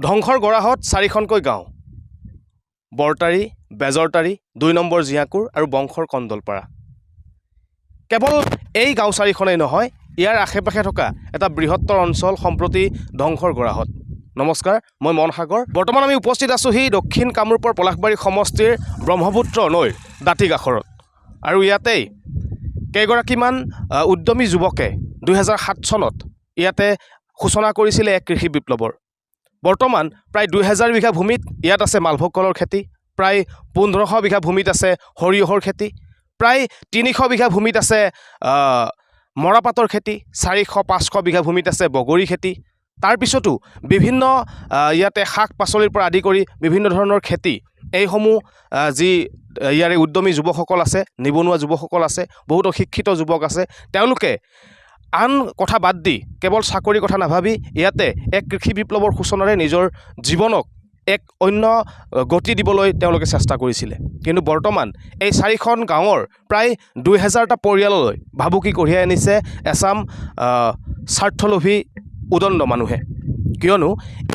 ধ্বংসৰ গৰাহত চাৰিখনকৈ গাঁও বৰতাৰী বেজৰতাৰী ২ নম্বৰ জিয়াকুৰ আৰু বংশৰ কণ্ডলপাৰা। কেৱল এই গাঁও চাৰিখনেই নহয়, ইয়াৰ আশে পাশে থকা এটা বৃহত্তৰ অঞ্চল সম্প্ৰতি ধ্বংসৰ গৰাহত। নমস্কাৰ, মই মনসাগৰ। বৰ্তমান আমি উপস্থিত আছোঁহি দক্ষিণ কামৰূপৰ পলাশবাৰী সমষ্টিৰ ব্ৰহ্মপুত্ৰ নৈৰ দাঁতিকাষৰত। আৰু ইয়াতেই কেইগৰাকীমান উদ্যমী যুৱকে ২০০৭ চনত ইয়াতে সূচনা কৰিছিলে এক কৃষি বিপ্লৱৰ। বৰ্তমান প্ৰায় ২০০০ বিঘা ভূমিত ইয়াত আছে মালভোগ কলৰ খেতি, প্ৰায় ১৫০০ বিঘা ভূমিত আছে সৰিয়হৰ খেতি, প্ৰায় ৩০০ বিঘা ভূমিত আছে মৰাপাতৰ খেতি, ৪০০-৫০০ বিঘা ভূমিত আছে বগৰী খেতি। তাৰপিছতো বিভিন্ন ইয়াতে শাক পাচলিৰ পৰা আদি কৰি বিভিন্ন ধৰণৰ খেতি, এইসমূহ যি ইয়াৰে উদ্যমী যুৱকসকল আছে, নিবনুৱা যুৱকসকল আছে, বহুত অশিক্ষিত যুৱক আছে, তেওঁলোকে আন কথা বাদ দি কেৱল চাকৰিৰ কথা নাভাবি ইয়াতে এক কৃষি বিপ্লৱৰ সূচনাৰে নিজৰ জীৱনক এক অন্য গতি দিবলৈ তেওঁলোকে চেষ্টা কৰিছিলে। কিন্তু বৰ্তমান এই চাৰিখন গাঁৱৰ প্ৰায় ২০০০টা পৰিয়াললৈ ভাবুকি কঢ়িয়াই আনিছে এচাম স্বাৰ্থলোভী উদণ্ড মানুহে। কিয়নো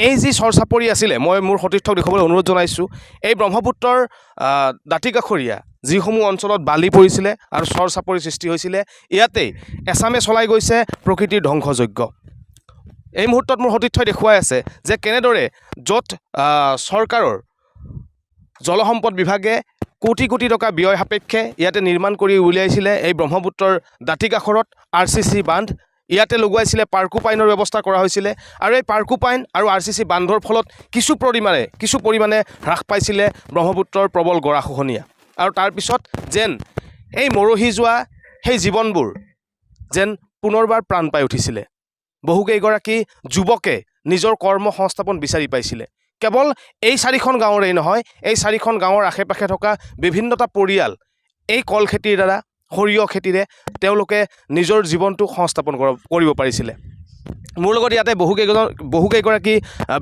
এই যি চৰ চাপৰি আছিলে, মই মোৰ সতীৰ্থক দেখুৱাবলৈ অনুৰোধ জনাইছোঁ, এই ব্ৰহ্মপুত্ৰৰ দাঁতিকাষৰীয়া যিসমূহ অঞ্চলত বালি পৰিছিলে আৰু চৰ চাপৰি সৃষ্টি হৈছিলে, ইয়াতেই এচামে চলাই গৈছে প্ৰকৃতিৰ ধ্বংসযজ্ঞ। এই মুহূৰ্তত মোৰ সতীৰ্থই দেখুৱাই আছে যে কেনেদৰে য'ত চৰকাৰৰ জলসম্পদ বিভাগে কোটি কোটি টকা ব্যয় সাপেক্ষে ইয়াতে নিৰ্মাণ কৰি উলিয়াইছিলে এই ব্ৰহ্মপুত্ৰৰ দাঁতিকাষৰত RCC বান্ধ, ইয়াতে লগোৱাইছিলে পাৰ্কোপাইনৰ ব্যৱস্থা কৰা হৈছিলে। আৰু এই পাৰ্কোপাইন আৰু RCC বান্ধৰ ফলত কিছু পৰিমাণে হ্ৰাস পাইছিলে ব্ৰহ্মপুত্ৰৰ প্ৰবল গৰাখহনীয়া। আৰু তাৰপিছত যেন এই মৰহি যোৱা সেই জীৱনবোৰ যেন পুনৰবাৰ প্ৰাণ পাই উঠিছিলে। বহুকেইগৰাকী যুৱকে নিজৰ কৰ্ম সংস্থাপন বিচাৰি পাইছিলে। কেৱল এই চাৰিখন গাঁৱৰেই নহয়, এই চাৰিখন গাঁৱৰ আশে পাশে থকা বিভিন্নটা পৰিয়াল এই কল খেতিৰ দ্বাৰা, সৰিয়হ খেতিৰে তেওঁলোকে নিজৰ জীৱনটো সংস্থাপন কৰিব পাৰিছিলে। মোৰ লগত ইয়াতে বহুকেইগৰাকী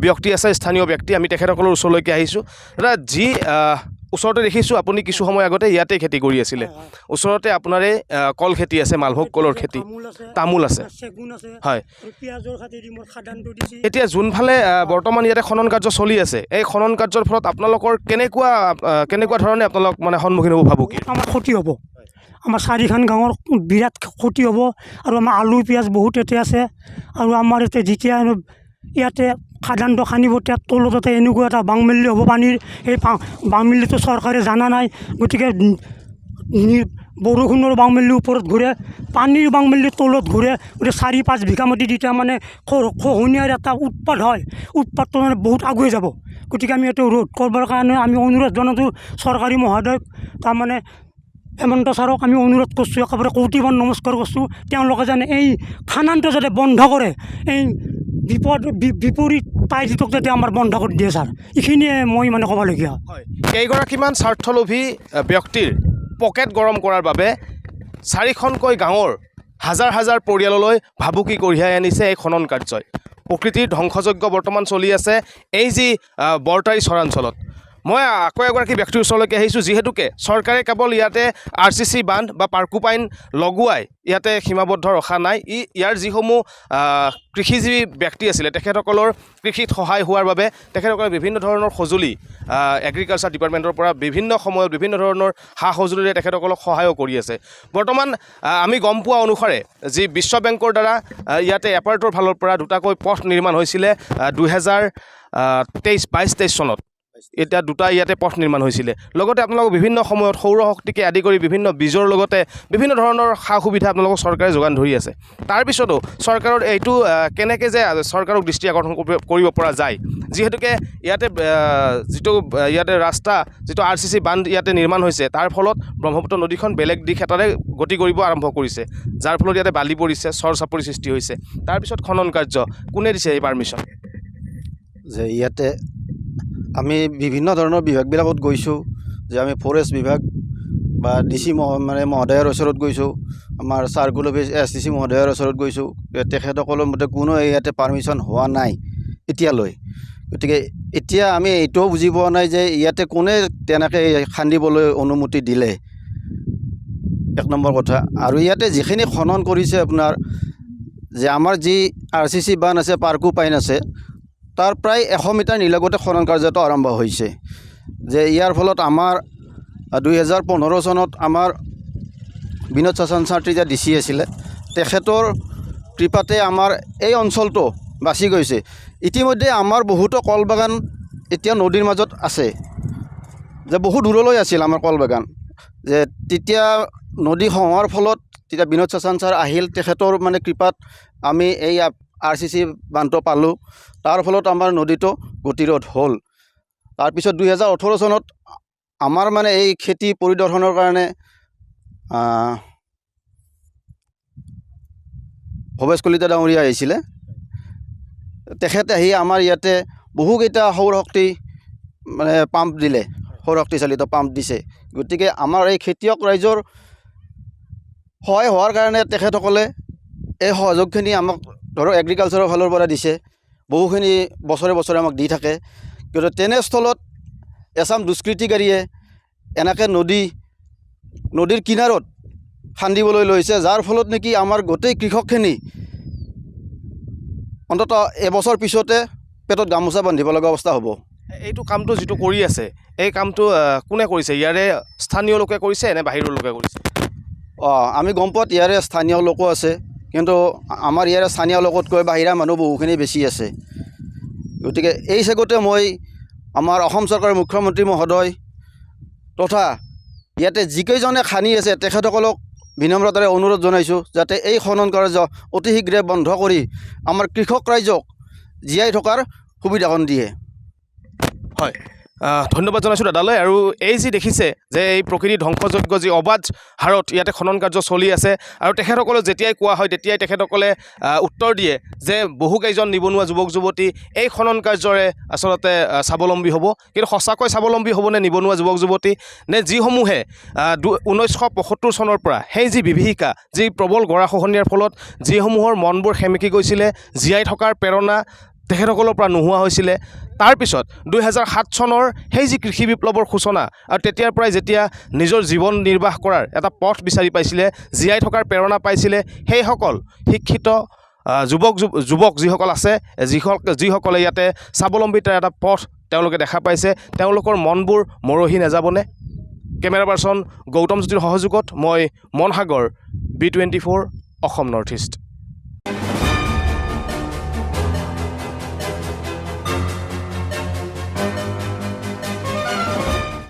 ব্যক্তি আছে, স্থানীয় ব্যক্তি। আমি তেখেতসকলৰ ওচৰলৈকে আহিছোঁ। দাদা, যি ওচৰতে দেখিছোঁ আপুনি কিছু সময় আগতে ইয়াতে খেতি কৰি আছিলে, ওচৰতে আপোনাৰ এই কল খেতি আছে, মালভোগ কলৰ খেতি, তামোল আছে, হয়। এতিয়া যোনফালে বৰ্তমান ইয়াতে খনন কাৰ্য চলি আছে, এই খনন কাৰ্যৰ ফলত আপোনালোকৰ কেনেকুৱা ধৰণে আপোনালোক মানে সন্মুখীন হ'ব ভাবুকি? আমাৰ ক্ষতি হ'ব, আমাৰ চাৰিখন গাঁৱৰ বিৰাট ক্ষতি হ'ব। আৰু আমাৰ আলু পিঁয়াজ বহুত ইয়াতে আছে। আৰু আমাৰ ইয়াতে যেতিয়া ইয়াতে খাদানটো খান্দিব, তাত তলতে এনেকুৱা এটা বাংমিল্লি হ'ব পানীৰ, সেই বাংমিল্লিটো চৰকাৰে জানা নাই। গতিকে বৰষুণৰ বাংমিল্লিৰ ওপৰত ঘূৰে, পানীৰ বাংমিল্লিৰ তলত ঘূৰে। গতিকে ৪-৫ বিঘা মাটি যেতিয়া মানে খহনীয়াৰ এটা উৎপাত হয়, উৎপাতটো মানে বহুত আগুৱাই যাব। গতিকে আমি এইটো ৰোধ কৰিবৰ কাৰণে আমি অনুৰোধ জনাইছোঁ চৰকাৰী মহোদয়ক, তাৰমানে হেমন্ত ছাৰক আমি অনুৰোধ কৰিছোঁ, একেবাৰে কৌটিমান নমস্কাৰ কৰিছোঁ। তেওঁলোকে যেন এই খানানটো যাতে বন্ধ কৰে, এই বিপৰীত পাইজটোক যাতে আমাৰ বন্ধ কৰি দিয়ে ছাৰ, এইখিনিয়ে মই মানে ক'বলগীয়া। হয়, কেইগৰাকীমান স্বাৰ্থলোভী ব্যক্তিৰ পকেট গৰম কৰাৰ বাবে চাৰিখনকৈ গাঁৱৰ হাজাৰ হাজাৰ পৰিয়াললৈ ভাবুকি কঢ়িয়াই আনিছে এই খনন কাৰ্যই। প্ৰকৃতিৰ ধ্বংসযজ্ঞ বৰ্তমান চলি আছে এই যি বৰতাৰী চৰাঞ্চলত। মই আকৌ এগৰাকী ব্যক্তিৰ ওচৰলৈকে আহিছোঁ, যিহেতুকে চৰকাৰে কেৱল ইয়াতে RCC বান্ধ বা পাৰ্কোপাইন লগোৱাই ইয়াতে সীমাবদ্ধ ৰখা নাই। ইয়াৰ যিসমূহ কৃষিজীৱী ব্যক্তি আছিলে, তেখেতসকলৰ কৃষিত সহায় হোৱাৰ বাবে তেখেতসকলে বিভিন্ন ধৰণৰ সঁজুলি এগ্ৰিকালচাৰ ডিপাৰ্টমেণ্টৰ পৰা বিভিন্ন সময়ত বিভিন্ন ধৰণৰ সা সঁজুলিৰে তেখেতসকলক সহায়ো কৰি আছে। বৰ্তমান আমি গম পোৱা অনুসাৰে যি বিশ্ব বেংকৰ দ্বাৰা ইয়াতে এপাৰ্টৰ ফালৰ পৰা দুটাকৈ পথ নিৰ্মাণ হৈছিলে 2022-23 চনত। এতিয়া দুটা ইয়াতে পথ নিৰ্মাণ হৈছিলে। লগতে আপোনালোকক বিভিন্ন সময়ত সৌৰ শক্তিকে আদি কৰি বিভিন্ন বীজৰ লগতে বিভিন্ন ধৰণৰ সা সুবিধা আপোনালোকক চৰকাৰে যোগান ধৰি আছে। তাৰপিছতো চৰকাৰৰ এইটো কেনেকৈ যে চৰকাৰক দৃষ্টি আকৰ্ষণ কৰিব পৰা যায়, যিহেতুকে ইয়াতে ইয়াতে ৰাস্তা যিটো RCC বান্ধ ইয়াতে নিৰ্মাণ হৈছে, তাৰ ফলত ব্ৰহ্মপুত্ৰ নদীখন বেলেগ দিশ এটাৰে গতি কৰিব আৰম্ভ কৰিছে, যাৰ ফলত ইয়াতে বালি পৰিছে, চৰ চাপৰি সৃষ্টি হৈছে। তাৰপিছত খনন কাৰ্য কোনে দিছে এই পাৰ্মিশ্যন? যে ইয়াতে আমি বিভিন্ন ধৰণৰ বিভাগবিলাকত গৈছোঁ, যে আমি ফৰেষ্ট বিভাগ বা DC মহোদয়ৰ ওচৰত গৈছোঁ, আমাৰ চাৰ্কুল অফিচ SDC মহোদয়ৰ ওচৰত গৈছোঁ। তেখেতসকলৰ মতে কোনো ইয়াতে পাৰ্মিশ্যন হোৱা নাই এতিয়ালৈ। গতিকে এতিয়া আমি এইটোও বুজি পোৱা নাই যে ইয়াতে কোনে তেনেকৈ খান্দিবলৈ অনুমতি দিলে, এক নম্বৰ কথা। আৰু ইয়াতে যিখিনি খনন কৰিছে আপোনাৰ, যে আমাৰ যি RCC বান্ধ আছে, পাৰ্কোপাইন আছে, তাৰ প্ৰায় 100 মিটাৰ নিলগতে খনন কাৰ্যটো আৰম্ভ হৈছে যে ইয়াৰ ফলত আমাৰ 2015 চনত আমাৰ বিনোদ চাচান ছাৰ যেতিয়া DC আছিলে তেখেতৰ কৃপাতে আমাৰ এই অঞ্চলটো বাচি গৈছে ইতিমধ্যে আমাৰ বহুতো কল বাগান এতিয়া নদীৰ মাজত আছে যে বহু দূৰলৈ আছিল আমাৰ কল বাগান যে তেতিয়া নদী খহোৱাৰ ফলত তেতিয়া বিনোদ চাচান ছাৰ আহিল তেখেতৰ মানে কৃপাত আমি এই RCC বান্ধটো পালোঁ তাৰ ফলত আমাৰ নদীটো গতিৰোধ হ'ল তাৰপিছত 2018 চনত আমাৰ মানে এই খেতি পৰিদৰ্শনৰ কাৰণে ভৱেশ কলিতা ডাঙৰীয়া আহিছিলে তেখেতে আহি আমাৰ ইয়াতে বহুকেইটা সৌৰশক্তি মানে পাম্প দিলে সৌৰশক্তি চালিত পাম্প দিছে গতিকে আমাৰ এই খেতিয়ক ৰাইজৰ সহায় হোৱাৰ কাৰণে তেখেতসকলে এই সহযোগখিনি আমাক ধৰক এগ্ৰিকালচাৰৰ ফালৰ পৰা দিছে বহুখিনি বছৰে বছৰে আমাক দি থাকে কিন্তু তেনেস্থলত এচাম দুষ্কৃতিকাৰীয়ে এনেকৈ নদীৰ কিনাৰত খান্দিবলৈ লৈছে যাৰ ফলত নেকি আমাৰ গোটেই কৃষকখিনি অন্ততঃ এবছৰ পিছতে পেটত গামোচা বান্ধিব লগা অৱস্থা হ'ব এইটো কামটো যিটো কৰি আছে এই কামটো কোনে কৰিছে ইয়াৰে স্থানীয় লোকে কৰিছে নে বাহিৰৰ লোকে কৰিছে আমি গম পোৱাত ইয়াৰে স্থানীয় লোকো আছে কিন্তু আমাৰ ইয়াৰে স্থানীয় লোকতকৈ বাহিৰা মানুহ বহুখিনি বেছি আছে গতিকে এই চেগতে মই আমাৰ অসম চৰকাৰৰ মুখ্যমন্ত্ৰী মহোদয় তথা ইয়াতে যিকেইজনে খানি আছে তেখেতসকলক বিনম্ৰতাৰে অনুৰোধ জনাইছোঁ যাতে এই খনন কাৰ্য অতি শীঘ্ৰে বন্ধ কৰি আমাৰ কৃষক ৰাইজক জীয়াই থকাৰ সুবিধাকণ দিয়ে হয় ধন্যবাদ জনাইছোঁ দাদালৈ আৰু এই যি দেখিছে যে এই প্ৰকৃতি ধ্বংসযোগ্য যি অবাধ হাৰত ইয়াতে খনন কাৰ্য চলি আছে আৰু তেখেতসকলে যেতিয়াই কোৱা হয় তেতিয়াই তেখেতসকলে উত্তৰ দিয়ে যে বহুকেইজন নিবনুৱা যুৱক যুৱতী এই খনন কাৰ্যৰে আচলতে স্বাৱলম্বী হ'ব কিন্তু সঁচাকৈ স্বাৱলম্বী হ'বনে নিবনুৱা যুৱক যুৱতী নে যিসমূহে 1975 চনৰ পৰা সেই যি বিভীষিকা যি প্ৰবল গৰাখহনীয়াৰ ফলত যিসমূহৰ মনবোৰ সেমেকি গৈছিলে জীয়াই থকাৰ প্ৰেৰণা তেখেতসকলৰ পৰা নোহোৱা হৈছিলে তাৰপিছত 2007 চনৰ সেই যি কৃষি বিপ্লৱৰ সূচনা আৰু তেতিয়াৰ পৰাই যেতিয়া নিজৰ জীৱন নিৰ্বাহ কৰাৰ এটা পথ বিচাৰি পাইছিলে জীয়াই থকাৰ প্ৰেৰণা পাইছিলে সেইসকল শিক্ষিত যুৱক যিসকল আছে যিসকলে ইয়াতে স্বাৱলম্বিতাৰ এটা পথ তেওঁলোকে দেখা পাইছে তেওঁলোকৰ মনবোৰ মৰহি নাযাবনে কেমেৰা পাৰ্চন গৌতম জ্যোতিৰ সহযোগত মই মন সাগৰ B24 অসম নৰ্থ ইষ্ট